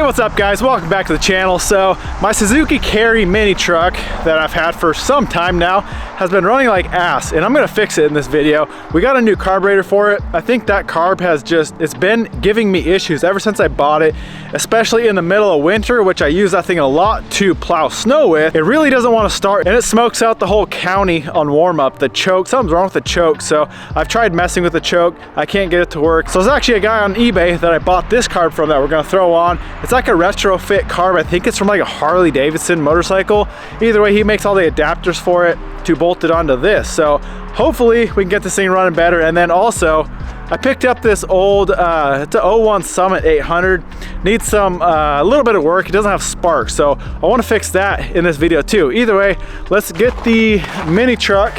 what's up guys? Welcome back to the channel. So my Suzuki Carry mini truck that I've had for some time now has been running like ass, and I'm gonna fix it in this video. We got a new carburetor for it. I think that carb has it's been giving me issues ever since I bought it, especially in the middle of winter, which I use that thing a lot to plow snow with. It really doesn't want to start, and it smokes out the whole county on warm up. The choke, something's wrong with the choke. So I've tried messing with the choke. I can't get it to work. So there's actually a guy on eBay that I bought this carb from that we're gonna throw on. It's like a retrofit carb. I think it's from like a Harley Davidson motorcycle. Either way, he makes all the adapters for it to bolt it onto this. So hopefully we can get this thing running better. And then also I picked up this old, it's an 01 Summit 800. Needs some, a little bit of work. It doesn't have spark. So I want to fix that in this video too. Either way, let's get the mini truck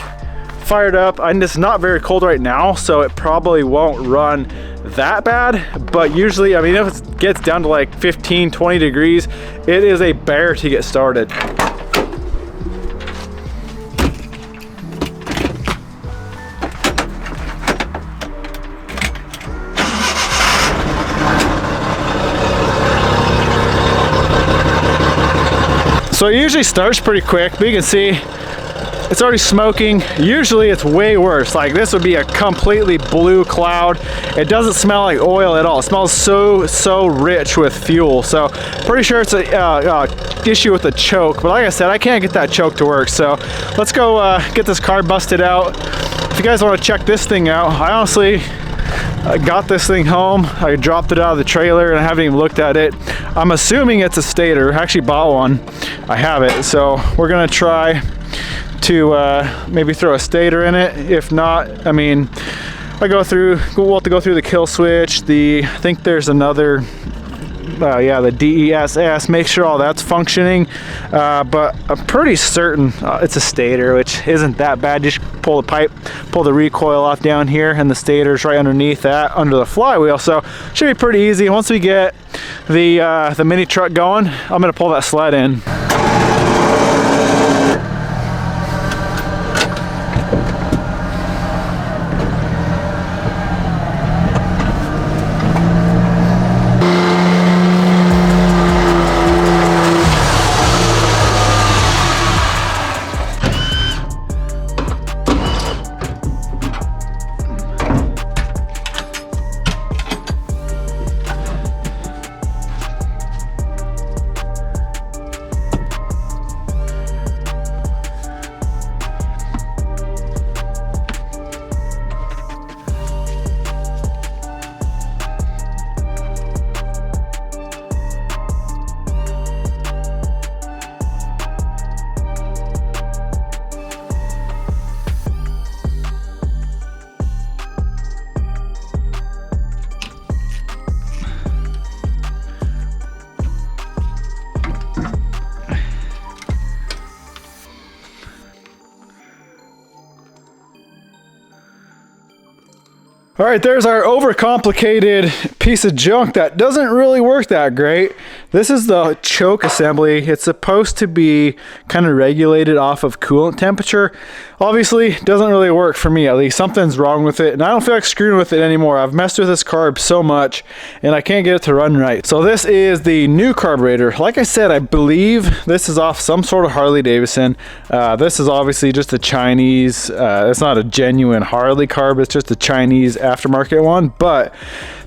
fired up. And it's not very cold right now, so it probably won't run that bad, but usually, I mean, if it gets down to like 15, 20 degrees, it is a bear to get started. So it usually starts pretty quick, but you can see it's already smoking. Usually it's way worse. Like this would be a completely blue cloud. It doesn't smell like oil at all. It smells so rich with fuel. So pretty sure it's a issue with the choke. But like I said, I can't get that choke to work. So let's go get this carb busted out. If you guys want to check this thing out, I honestly got this thing home. I dropped it out of the trailer and I haven't even looked at it. I'm assuming it's a stator. I actually bought one. I have it. So we're gonna try to maybe throw a stator in it. If not, I mean, we'll have to go through the kill switch. I think there's another, yeah, the DESS, make sure all that's functioning. But I'm pretty certain it's a stator, which isn't that bad. Just pull the pipe, pull the recoil off down here, and the stator's right underneath that, under the flywheel. So should be pretty easy. Once we get the mini truck going, I'm gonna pull that sled in. All right, there's our overcomplicated piece of junk that doesn't really work that great. This is the choke assembly. It's supposed to be kind of regulated off of coolant temperature. Obviously, doesn't really work for me, at least. Something's wrong with it, and I don't feel like screwing with it anymore. I've messed with this carb so much, and I can't get it to run right. So this is the new carburetor. Like I said, I believe this is off some sort of Harley Davidson. This is obviously just a Chinese, it's not a genuine Harley carb, it's just a Chinese aftermarket one, but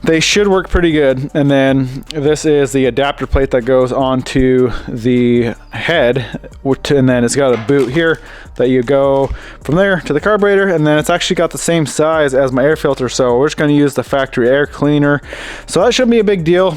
they should work pretty good. And then this is the adapter plate that goes onto the head, and then it's got a boot here that you go from there to the carburetor, and then it's actually got the same size as my air filter, so we're just going to use the factory air cleaner. So that shouldn't be a big deal.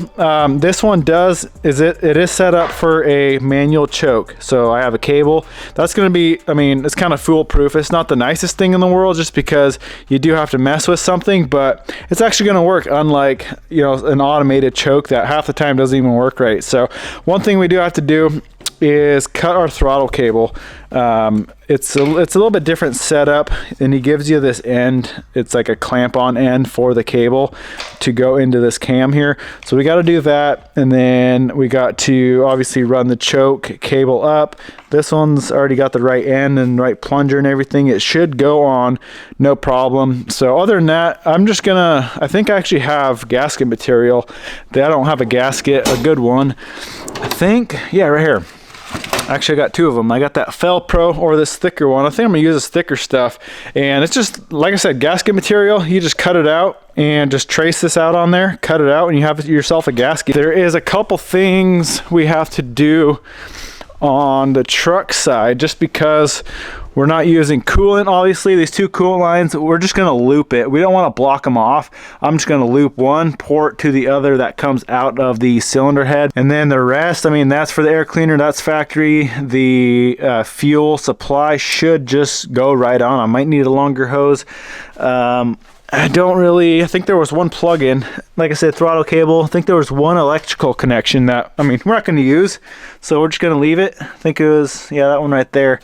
This one it is set up for a manual choke, so I have a cable that's going to be, I mean, it's kind of foolproof. It's not the nicest thing in the world just because you do have to mess with something, but it's actually going to work, unlike, you know, an automated choke that half the time doesn't even work right. So one thing we do have to do is cut our throttle cable. it's a little bit different setup, and he gives you this end. It's like a clamp on end for the cable to go into this cam here. So we got to do that, and then we got to obviously run the choke cable up. This one's already got the right end and right plunger and everything. It should go on no problem. So other than that, I'm just gonna, I think I actually have gasket material. I don't have a gasket, a good one. I think, yeah, right here. Actually, I got two of them. I got that Fel Pro or this thicker one. I think I'm gonna use this thicker stuff. And it's just, like I said, gasket material. You just cut it out and just trace this out on there, cut it out, and you have yourself a gasket. There is a couple things we have to do on the truck side, just because we're not using coolant. Obviously, these two coolant lines, we're just gonna loop it. We don't want to block them off. I'm just gonna loop one port to the other that comes out of the cylinder head, and then the rest, I mean, that's for the air cleaner, that's factory. The fuel supply should just go right on. I might need a longer hose. I think there was one plug-in, like I said, throttle cable. I think there was one electrical connection that, I mean, we're not going to use, so we're just going to leave it. I think it was, yeah, that one right there,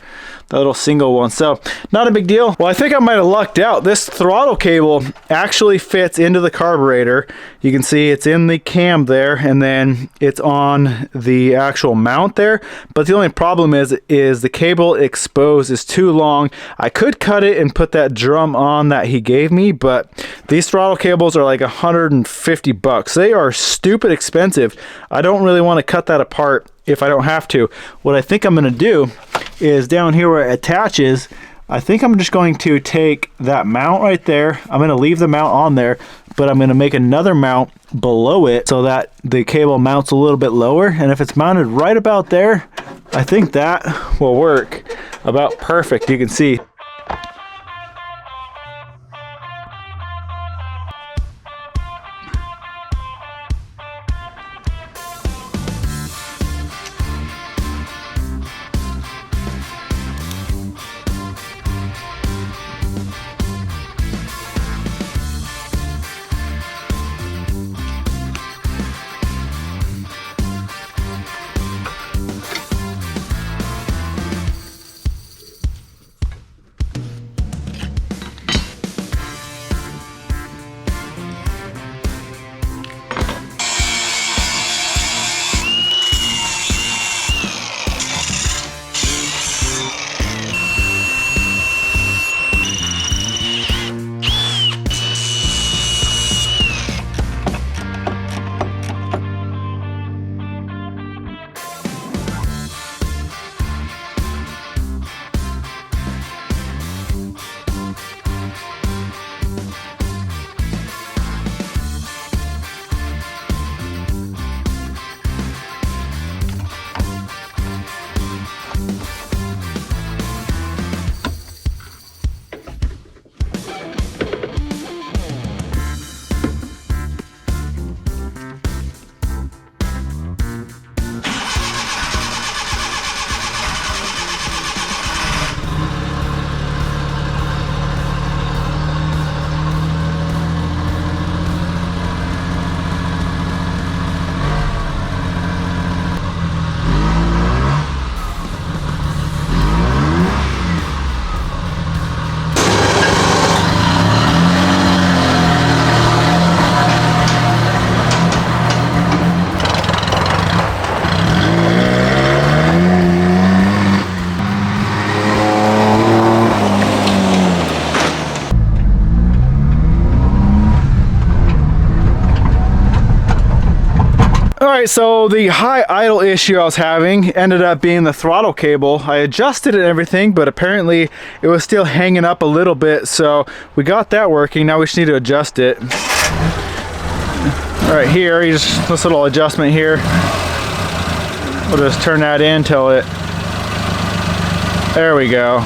the little single one. So not a big deal. Well, I think I might have lucked out. This throttle cable actually fits into the carburetor. You can see it's in the cam there, and then it's on the actual mount there. But the only problem is the cable exposed is too long. I could cut it and put that drum on that he gave me, but these throttle cables are like 150 bucks. They are stupid expensive. I don't really want to cut that apart if I don't have to. What I think I'm going to do is down here where it attaches, I think I'm just going to take that mount right there. I'm going to leave the mount on there, but I'm going to make another mount below it so that the cable mounts a little bit lower. And if it's mounted right about there, I think that will work about perfect. You can see. Alright, so the high idle issue I was having ended up being the throttle cable. I adjusted it and everything, but apparently it was still hanging up a little bit, so we got that working. Now we just need to adjust it. Alright, here, just this little adjustment here. We'll just turn that in till it... There we go.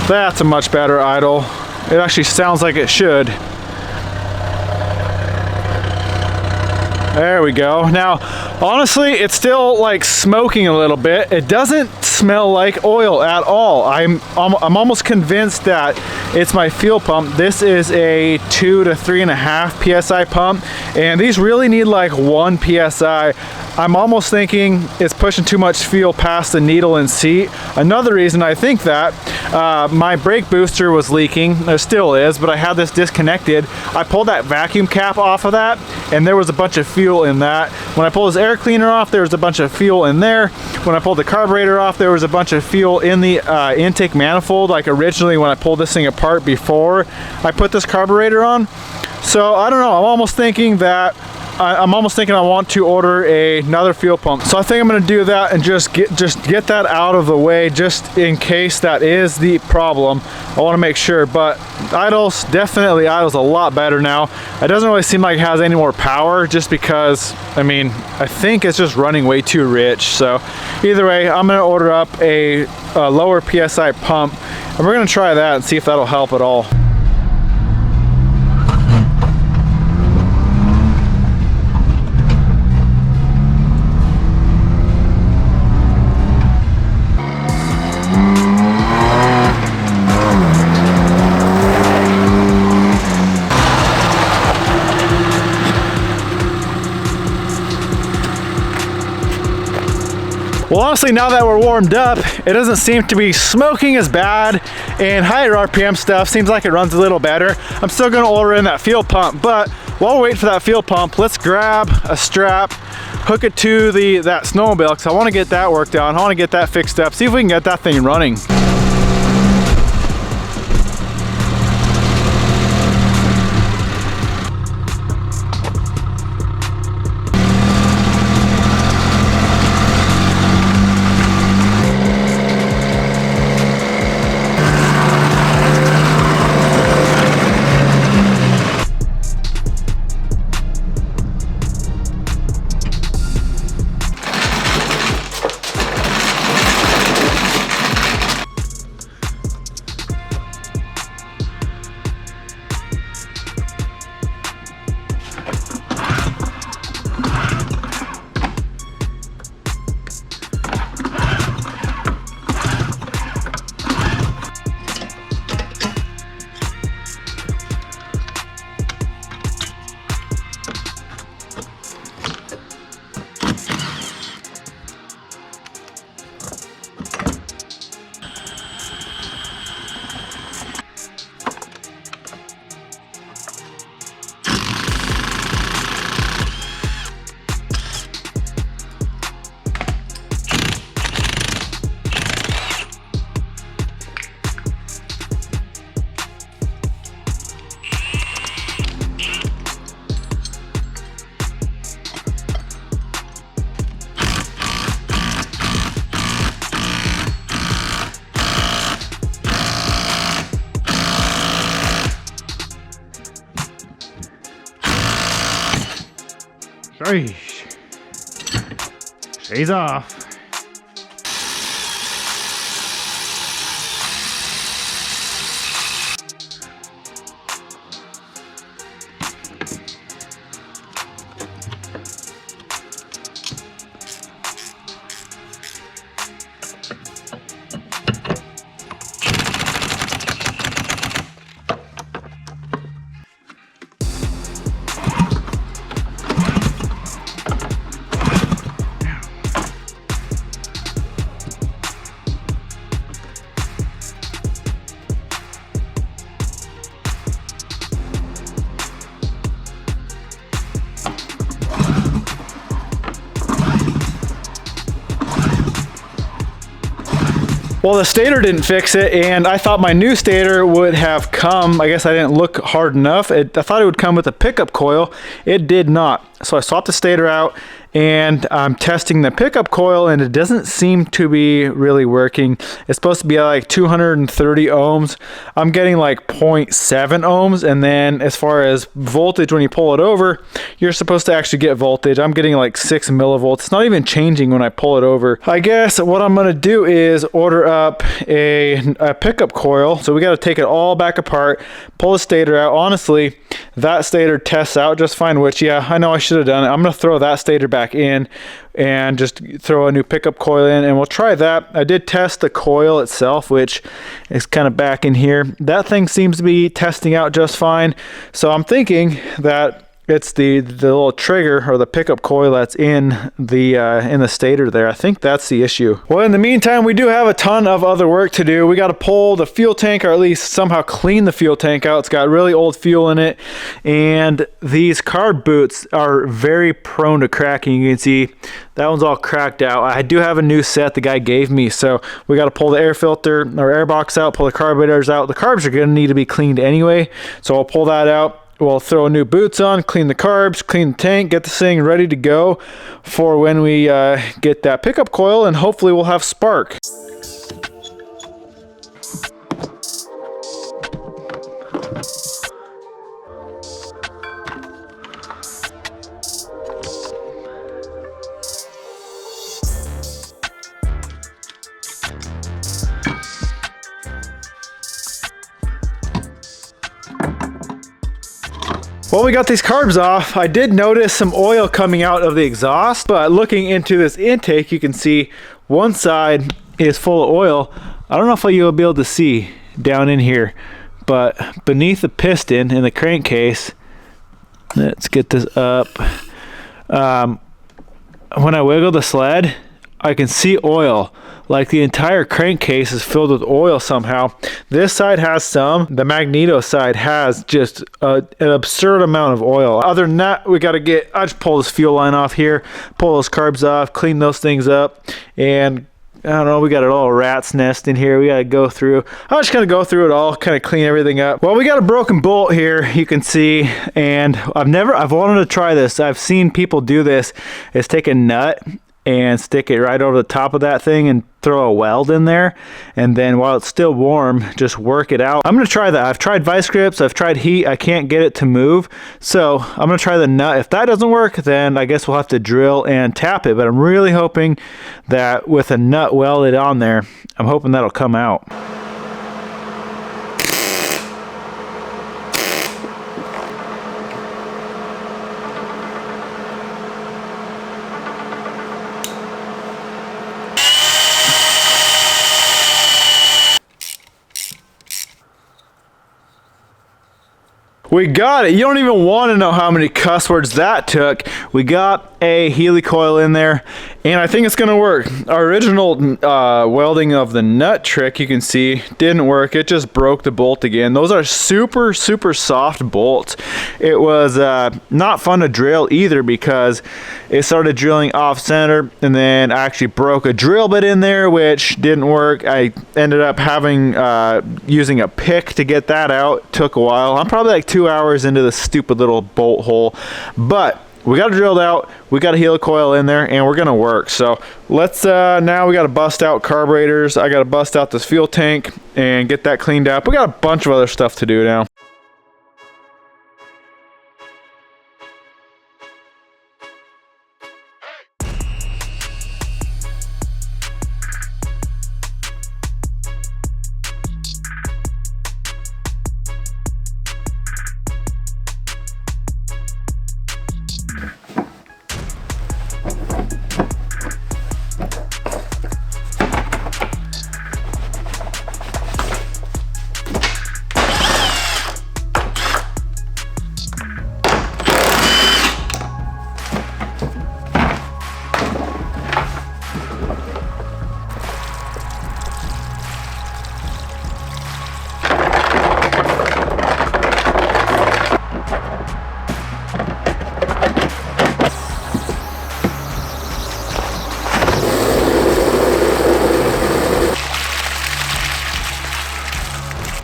That's a much better idle. It actually sounds like it should. There we go. Now, Honestly, it's still like smoking a little bit. It doesn't smell like oil at all. I'm almost convinced that it's my fuel pump. This is a 2 to 3.5 psi pump, and these really need like 1 psi. I'm almost thinking it's pushing too much fuel past the needle and seat. Another reason I think that, my brake booster was leaking. There still is, but I had this disconnected. I pulled that vacuum cap off of that, and there was a bunch of fuel in that. When I pulled this air cleaner off, there was a bunch of fuel in there. When I pulled the carburetor off, there was a bunch of fuel in the intake manifold, like originally when I pulled this thing apart before I put this carburetor on. So I don't know, I'm almost thinking that I want to order another fuel pump. So I think I'm going to do that and just get that out of the way, just in case that is the problem. I want to make sure, but definitely idles a lot better now. It doesn't really seem like it has any more power, just because, I mean, I think it's just running way too rich. So either way, I'm going to order up a lower PSI pump, and we're going to try that and see if that'll help at all. Well, honestly, now that we're warmed up, it doesn't seem to be smoking as bad, and higher RPM stuff seems like it runs a little better. I'm still gonna order in that fuel pump, but while we wait for that fuel pump, let's grab a strap, hook it to that snowmobile, because I wanna get that worked out. I wanna get that fixed up, see if we can get that thing running. She's off. Well, the stator didn't fix it, and I thought my new stator would have come. I guess I didn't look hard enough. I thought it would come with a pickup coil. It did not. So I swapped the stator out, and I'm testing the pickup coil, and it doesn't seem to be really working. It's supposed to be at like 230 ohms. I'm getting like 0.7 ohms, and then as far as voltage, when you pull it over, you're supposed to actually get voltage. I'm getting like 6 millivolts. It's not even changing when I pull it over. I guess what I'm gonna do is order up a pickup coil. So we gotta take it all back apart, pull the stator out. Honestly, that stator tests out just fine, which, yeah, I know I should have done it. I'm gonna throw that stator back back in and just throw a new pickup coil in, and we'll try that. I did test the coil itself, which is kind of back in here. That thing seems to be testing out just fine. So I'm thinking that it's the little trigger or the pickup coil that's in the stator there. I think that's the issue. Well, in the meantime, we do have a ton of other work to do. We got to pull the fuel tank, or at least somehow clean the fuel tank out. It's got really old fuel in it, and these carb boots are very prone to cracking. You can see that one's all cracked out. I do have a new set the guy gave me, so we got to pull the air filter or air box out, pull the carburetors out. The carbs are going to need to be cleaned anyway, so I'll pull that out. We'll throw new boots on, clean the carbs, clean the tank, get this thing ready to go for when we get that pickup coil, and hopefully we'll have spark. Well, we got these carbs off. I did notice some oil coming out of the exhaust, but looking into this intake, you can see one side is full of oil. I don't know if you'll be able to see down in here, but beneath the piston in the crankcase, let's get this up. When I wiggle the sled, I can see oil. Like the entire crankcase is filled with oil somehow. This side has some. The magneto side has just an absurd amount of oil. Other than that, I just pull this fuel line off here, pull those carbs off, clean those things up, and I don't know, we got a little rat's nest in here we got to go through. I'm just going to go through it all, kind of clean everything up. Well, we got a broken bolt here, you can see, and I've wanted to try this. I've seen people do this, is take a nut and stick it right over the top of that thing and throw a weld in there, and then while it's still warm, just work it out. I'm gonna try that. I've tried vice grips, I've tried heat, I can't get it to move, so I'm gonna try the nut. If that doesn't work, then I guess we'll have to drill and tap it, but I'm really hoping that with a nut welded on there, I'm hoping that'll come out. We got it. You don't even want to know how many cuss words that took. We got a Healy coil in there, and I think it's going to work. Our original welding of the nut trick, you can see, didn't work. It just broke the bolt again. Those are super, super soft bolts. It was not fun to drill either because it started drilling off center, and then I actually broke a drill bit in there, which didn't work. I ended up having using a pick to get that out. It took a while. I'm probably like 2 hours into this stupid little bolt hole, but we got it drilled out, we got a Healy coil in there, and we're gonna work. So let's now we got to bust out carburetors. I got to bust out this fuel tank and get that cleaned up. We got a bunch of other stuff to do now.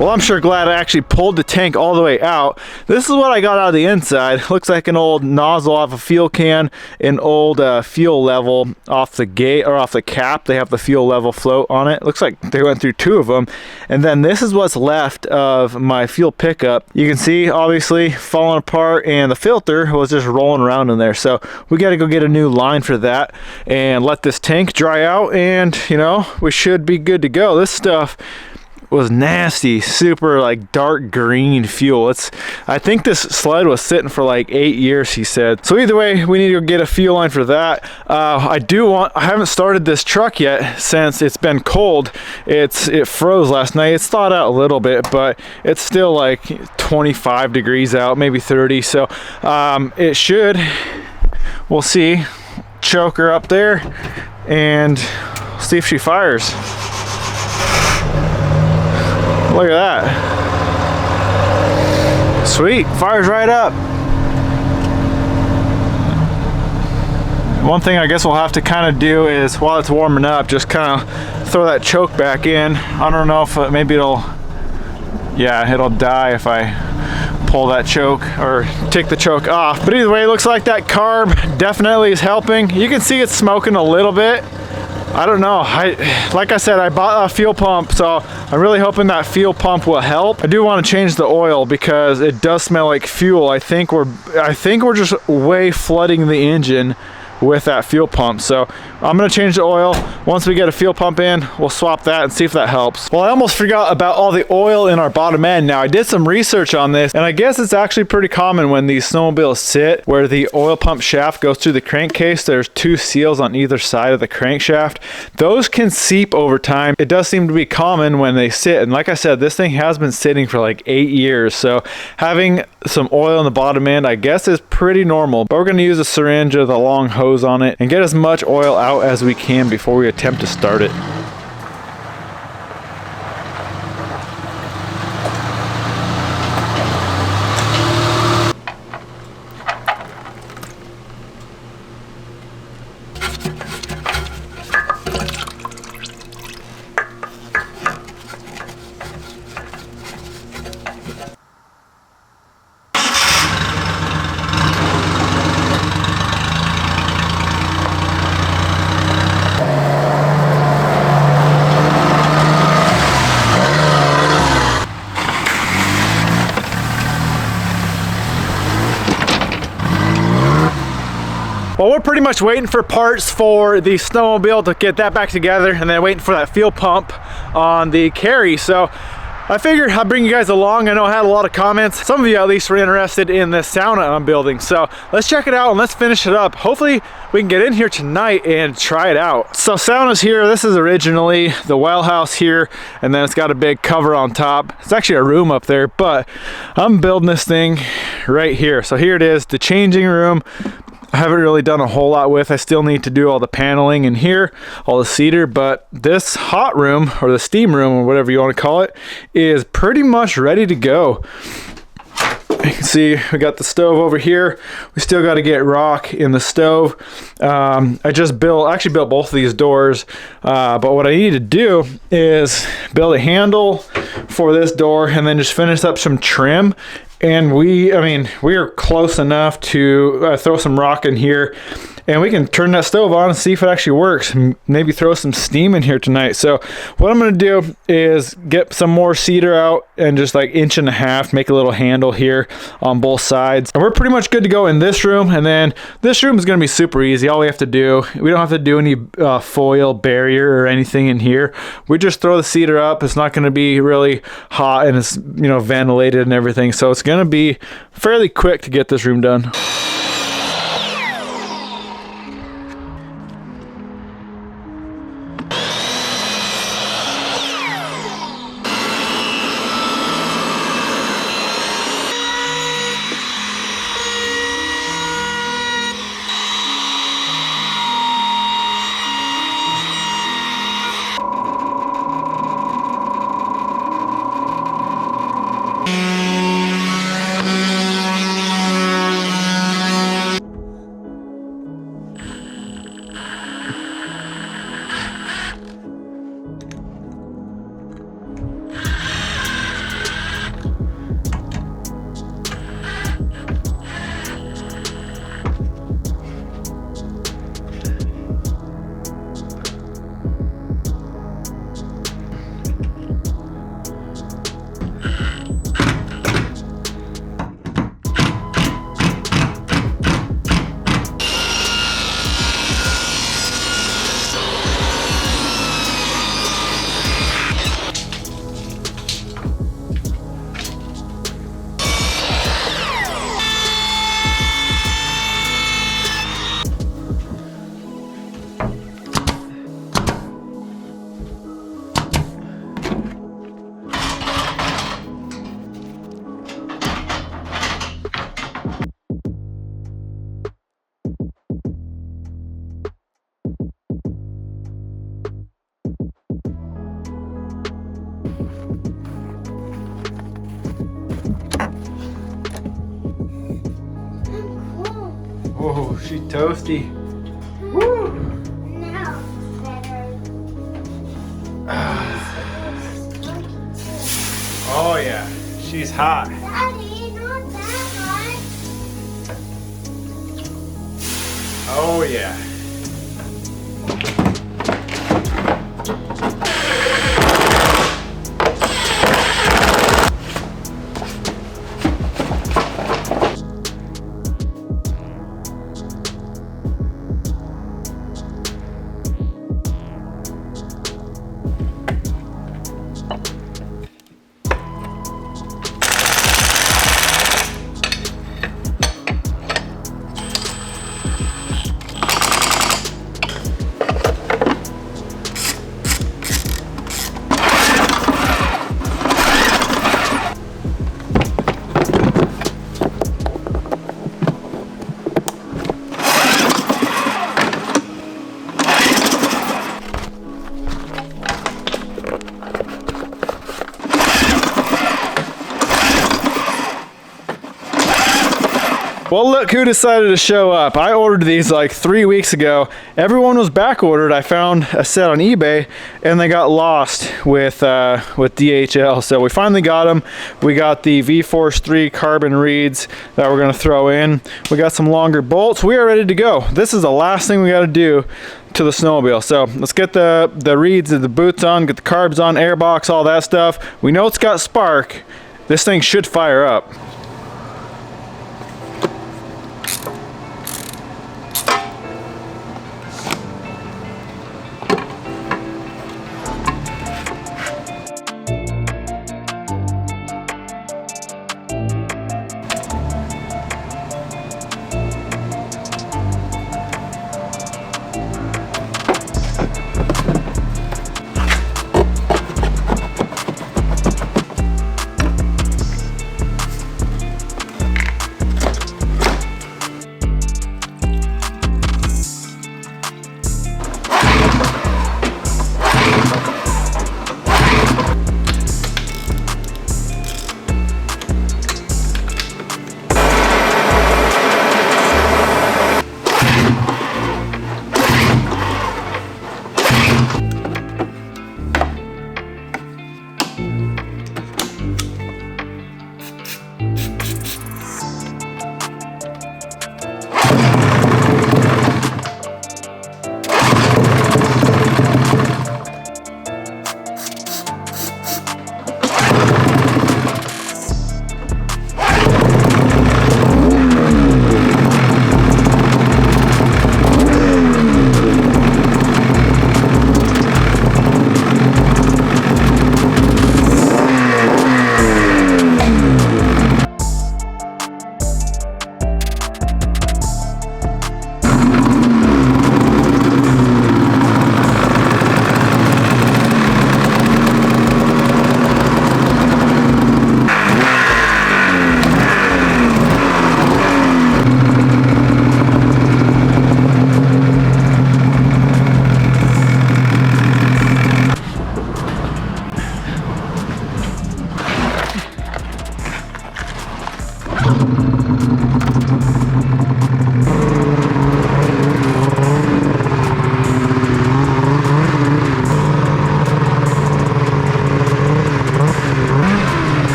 Well, I'm sure glad I actually pulled the tank all the way out. This is what I got out of the inside. Looks like an old nozzle off a fuel can, an old fuel level off the gate or off the cap. They have the fuel level float on it. Looks like they went through 2 of them. And then this is what's left of my fuel pickup. You can see obviously falling apart, and the filter was just rolling around in there. So we got to go get a new line for that and let this tank dry out, and you know, we should be good to go. This stuff was nasty, super like dark green fuel. I think this sled was sitting for like 8 years, he said. So either way, we need to get a fuel line for that. I haven't started this truck yet since it's been cold. It froze last night. It's thawed out a little bit, but it's still like 25 degrees out, maybe 30. So it should, we'll see. Choke her up there and see if she fires. Look at that. Sweet, fires right up. One thing I guess we'll have to kind of do is, while it's warming up, just kind of throw that choke back in. I don't know if maybe it'll die if I pull that choke or take the choke off. But either way, it looks like that carb definitely is helping. You can see it's smoking a little bit. I don't know. Like I said, I bought a fuel pump, so I'm really hoping that fuel pump will help. I do want to change the oil because it does smell like fuel. I think we're just way flooding the engine with that fuel pump. So I'm gonna change the oil. Once we get a fuel pump in, we'll swap that and see if that helps. Well, I almost forgot about all the oil in our bottom end. Now, I did some research on this, and I guess it's actually pretty common when these snowmobiles sit where the oil pump shaft goes through the crankcase. There's 2 seals on either side of the crankshaft. Those can seep over time. It does seem to be common when they sit, and like I said, this thing has been sitting for like 8 years, so having some oil in the bottom end, I guess, is pretty normal. But we're gonna use a syringe with a long hose on it and get as much oil out as we can before we attempt to start it. Well, we're pretty much waiting for parts for the snowmobile to get that back together, and then waiting for that fuel pump on the carry. So I figured I'd bring you guys along. I know I had a lot of comments. Some of you at least were interested in this sauna I'm building. So let's check it out and let's finish it up. Hopefully we can get in here tonight and try it out. So sauna's here. This is originally the well house here, and then it's got a big cover on top. It's actually a room up there, but I'm building this thing right here. So here it is, the changing room. I haven't really done a whole lot with. I still need to do all the paneling in here, all the cedar, but this hot room, or the steam room, or whatever you want to call it, is pretty much ready to go. You can see we got the stove over here. We still got to get rock in the stove. I actually built both of these doors, but what I need to do is build a handle for this door and then just finish up some trim. And we are close enough to throw some rock in here, and we can turn that stove on and see if it actually works. Maybe throw some steam in here tonight. So what I'm gonna do is get some more cedar out and just like 1.5 inch, make a little handle here on both sides. And we're pretty much good to go in this room. And then this room is gonna be super easy. All we have to do, we don't have to do any foil barrier or anything in here. We just throw the cedar up. It's not gonna be really hot, and it's, you know, ventilated and everything. So it's gonna be fairly quick to get this room done. Oh, she's toasty. Woo! Now better. Oh yeah, she's hot. Daddy, not that hot. Oh yeah. Well, look who decided to show up. I ordered these like 3 weeks ago. Everyone was back ordered. I found a set on eBay and they got lost with DHL. So we finally got them. We got the V-Force 3 carbon reeds that we're gonna throw in. We got some longer bolts. We are ready to go. This is the last thing we gotta do to the snowmobile. So let's get the reeds and the boots on, get the carbs on, airbox, all that stuff. We know it's got spark. This thing should fire up.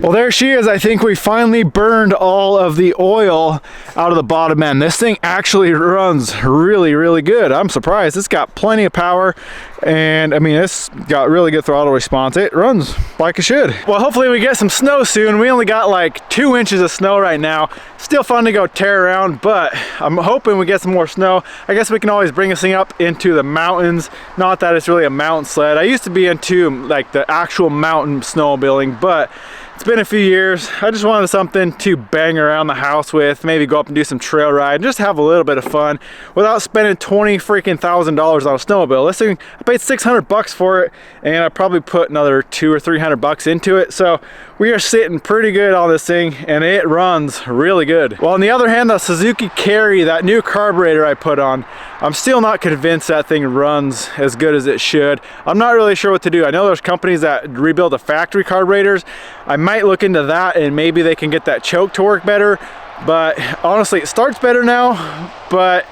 Well, there she is. I think we finally burned all of the oil out of the bottom end. This thing actually runs really, really good. I'm surprised. It's got plenty of power, and I mean, it's got really good throttle response. It runs like it should. Well, hopefully we get some snow soon. We only got like 2 inches of snow right now. Still fun to go tear around, but I'm hoping we get some more snow. I guess we can always bring this thing up into the mountains. Not that it's really a mountain sled. I used to be into like the actual mountain snowmobiling, but it's been a few years. I just wanted something to bang around the house with, maybe go up and do some trail ride, just have a little bit of fun without spending $20,000 on a snowmobile. This thing, I paid 600 bucks for it, and I probably put another 200 or 300 bucks into it. So we are sitting pretty good on this thing, and it runs really good. Well, on the other hand, the Suzuki Carry, that new carburetor I put on, I'm still not convinced that thing runs as good as it should. I'm not really sure what to do. I know there's companies that rebuild the factory carburetors. I might look into that, and maybe they can get that choke to work better. But honestly, it starts better now, but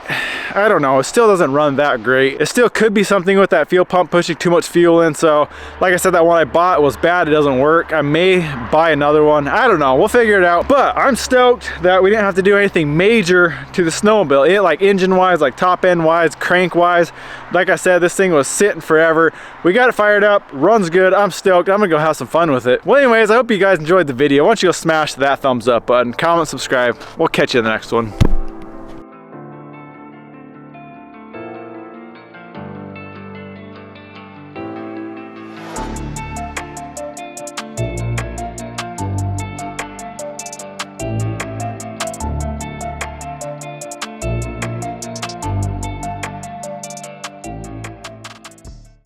I don't know, it still doesn't run that great. It still could be something with that fuel pump pushing too much fuel in. So like I said, that one I bought was bad, it doesn't work. I may buy another one, I don't know, we'll figure it out. But I'm stoked that we didn't have to do anything major to the snowmobile. It, like engine wise, like top end wise, crank wise, like I said, this thing was sitting forever. We got it fired up, runs good. I'm stoked. I'm gonna go have some fun with it. Well, anyways, I hope you guys enjoyed the video. Why don't you go smash that thumbs up button, comment, subscribe. We'll catch you in the next one.